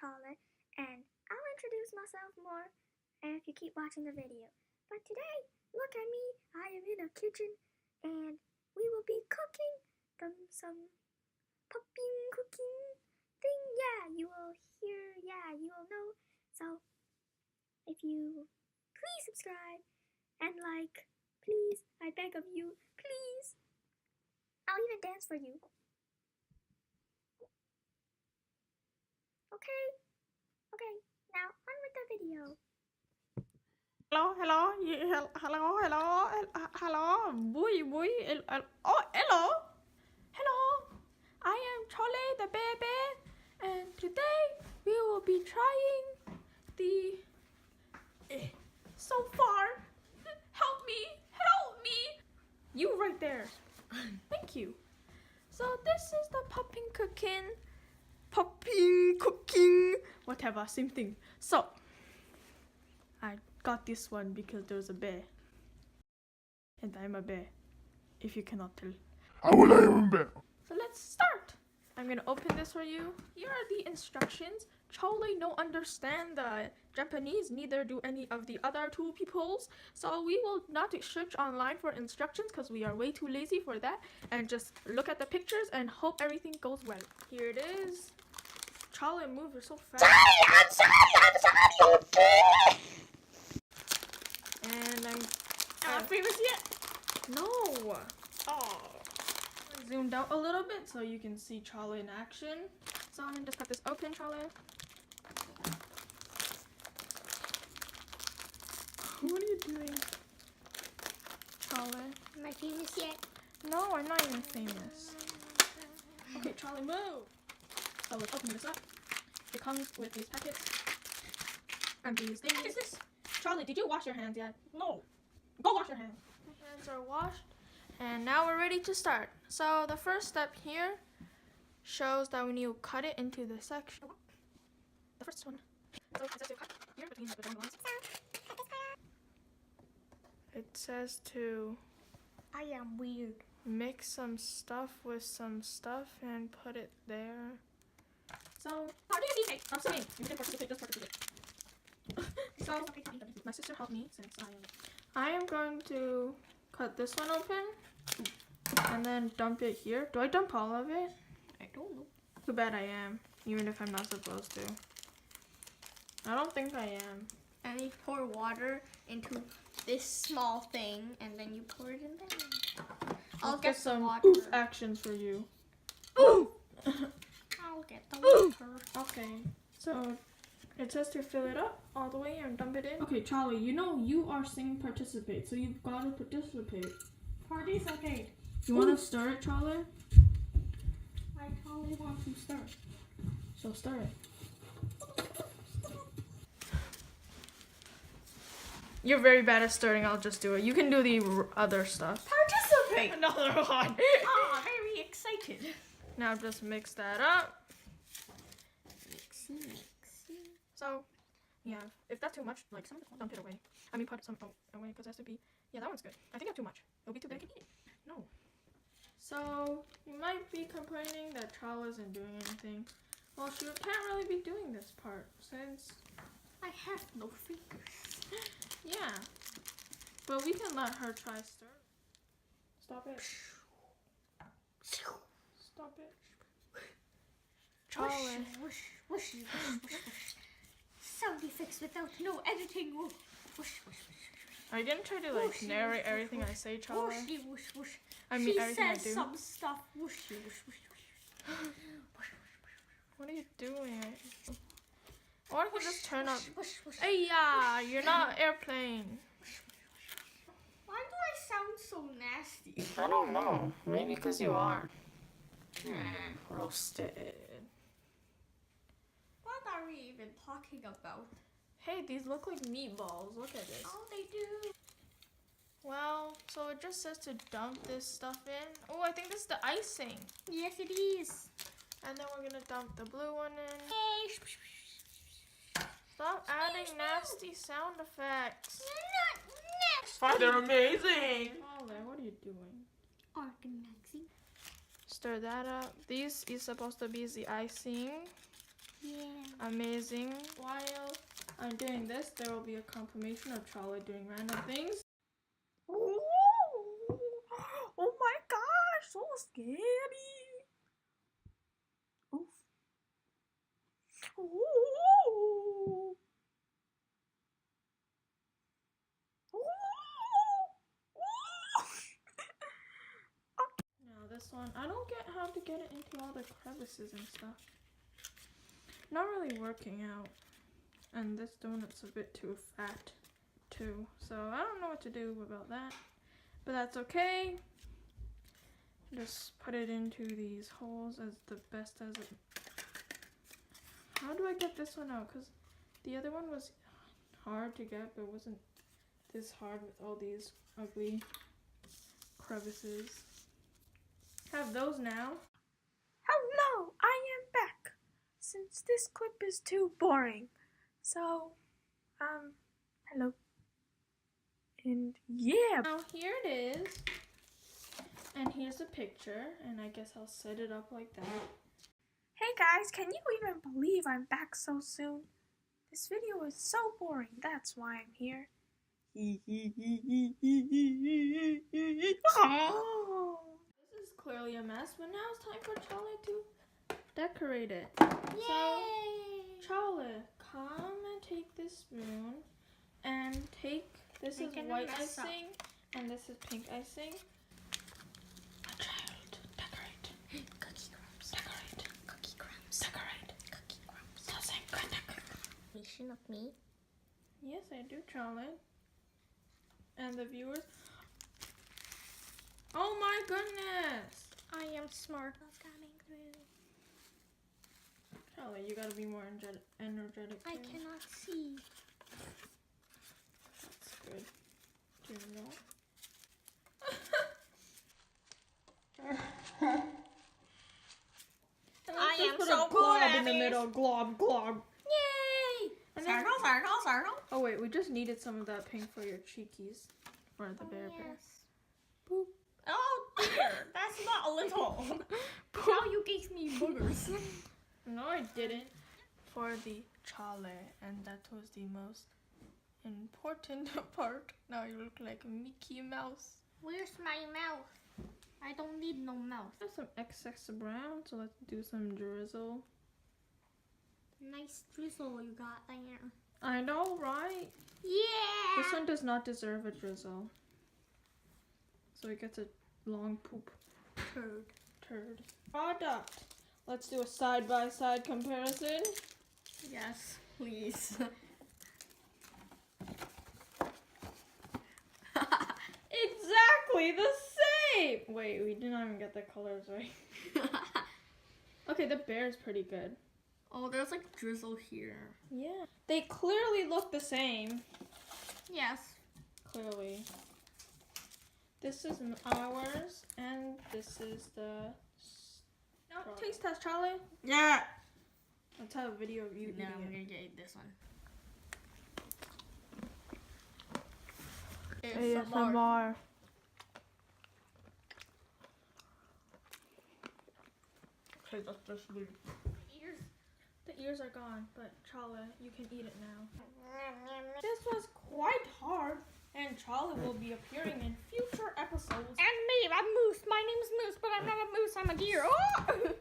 Cholae, and I'll introduce myself more if you keep watching the video. But today, look at me, I am in a kitchen, and we will be cooking some popping cooking thing. Yeah, you will hear, yeah, you will know. So, if you please subscribe and like, please, I beg of you, please. I'll even dance for you. Okay, now on with the video. Hello. Hello. I am Cholae the baby, and today we will be trying the. So far, help me. You right there. Thank you. So this is the poppin cooking, whatever, same thing. So I got this one because there's a bear, and I'm a bear, if you cannot tell. How will I am a bear? So let's start. I'm gonna open this for you. Here are the instructions. Cholae no understand the Japanese, neither do any of the other two peoples. So we will not search online for instructions because we are way too lazy for that, and just look at the pictures and hope everything goes well. Here it is. Cholae, move, you're so fast. I'm sorry, okay? And I'm Not famous yet? no. Oh. Zoomed out a little bit so you can see Cholae in action. So I'm gonna just cut this open, Cholae. What are you doing, Cholae? Am I famous yet? No, I'm not even famous. Okay, Cholae, move! So let's open this up. It comes with these packets and these things. What is this? Cholae, did you wash your hands yet? No. Go wash your hands. My hands are washed, and now we're ready to start. So the first step here shows that we need to cut it into the section. The first one. So it says to cut here between the vagina lines. It says to I am weird. mix some stuff with some stuff and put it there. So How do you need I'm saying you can participate, just participate. So my sister helped me since I am going to cut this one open and then dump it here. Do I dump all of it? I don't know. Too bad I am, even if I'm not supposed to. I don't think I am. And you pour water into this small thing, and then you pour it in there. I'll Let's get some water. oof action for you. Ooh! I'll get the water. Okay, so it says to fill it up all the way and dump it in. Okay, Charlie, you know you are saying participate, so you've got to participate. Party's okay. You want to stir it, Charlie? I totally want to start. So stir it. You're very bad at stirring, I'll just do it. You can do the other stuff. Participate! Another one. Ah, very excited. Now just mix that up. Mixy. So, yeah, if that's too much, like, dump it away. I mean, put some away, because it has to be, yeah, that one's good. I think I have too much. It'll be too big. No. So, you might be complaining that Cholae isn't doing anything. Well, she can't really be doing this part, since, I have no fingers. yeah. But we can let her try stir. Stop it. Stop it. Cholae. Whoosh, whoosh, whoosh, whoosh, whoosh. Sound effects without no editing. Whoosh, whoosh, whoosh. Are you gonna try to, like, Whooshy, narrate whoosh, everything whoosh. I say, Cholae? Whooshy, whoosh, whoosh. I mean, She everything I says do. some stuff. Whooshy, whoosh, whoosh, whoosh. What are you doing? Or I can just turn up. Whoosh, whoosh. Hey, yeah, you're not airplane. Why do I sound so nasty? I don't know. Maybe because you are. Roasted. What are we even talking about? Hey, these look like meatballs. Look at this. Oh, they do. Well, so it just says to dump this stuff in. Oh, I think this is the icing. Yes, it is. And then we're gonna dump the blue one in. Yay. Stop adding nasty sound effects. Not next. Oh, they're amazing. Cholae, what are you doing? Organizing. Stir that up. This is supposed to be the icing. Yeah. Amazing. While I'm doing this, there will be a confirmation of Cholae doing random things. Oh my gosh, so scary. Oof. Ooh. Now this one, I don't get how to get it into all the crevices and stuff. Not really working out. And this donut's a bit too fat too. So I don't know what to do about that. But that's okay. Just put it into these holes as the best as it. How do I get this one out? Because the other one was hard to get, but it wasn't this hard with all these ugly crevices. Have those now. Hello, I am back. Since this clip is too boring. So, hello. And yeah. Now here it is. And here's a picture, and I guess I'll set it up like that. Hey guys, can you even believe I'm back so soon? This video is so boring, that's why I'm here. Oh. This is clearly a mess, but now it's time for Cholae to decorate it. Yay! So, Cholae, come and take this spoon and take, this is Making a white mess up. icing and this is pink icing. A child, decorate. Cookie crumbs. Decorate. Cookie crumbs. Decorate. Cookie crumbs. Doesn't connect. Mission of me. Yes, I do, Cholae. And the viewers. Oh my goodness! I am smart. Coming through. Cholae, you gotta be more energetic. I too. cannot see. That's good. Do you know? And I let's just am put so a glob good at in the this. middle. Glob, glob. Yay! And then, Circle. oh wait, we just needed some of that pink for your cheekies. For the bear bear. Boop. Oh dear, that's not a little. Now you gave me boogers. No, I didn't. For the Cholae, and that was the most important part. Now you look like Mickey Mouse. Where's my mouth? I don't need no mouth. There's some excess brown, so let's do some drizzle. Nice drizzle you got there. I know, right? Yeah! This one does not deserve a drizzle. So it gets a long poop turd. Product. Let's do a side-by-side comparison. Yes, please. Exactly the same! Wait, we did not even get the colors right. Okay, the bear is pretty good. Oh, there's like drizzle here. Yeah. They clearly look the same. Yes. Clearly. This is ours, and this is the... No, taste test, Cholae. Yeah. Let's have a video of you eating I'm it. gonna get this one. ASMR. Okay, that's just weird. The ears are gone, but Cholae, you can eat it now. This was quite hard, and Cholae will be appearing in future episodes. And me, I'm Moose. My name's Moose, but I'm not a moose, I'm a deer. Oh!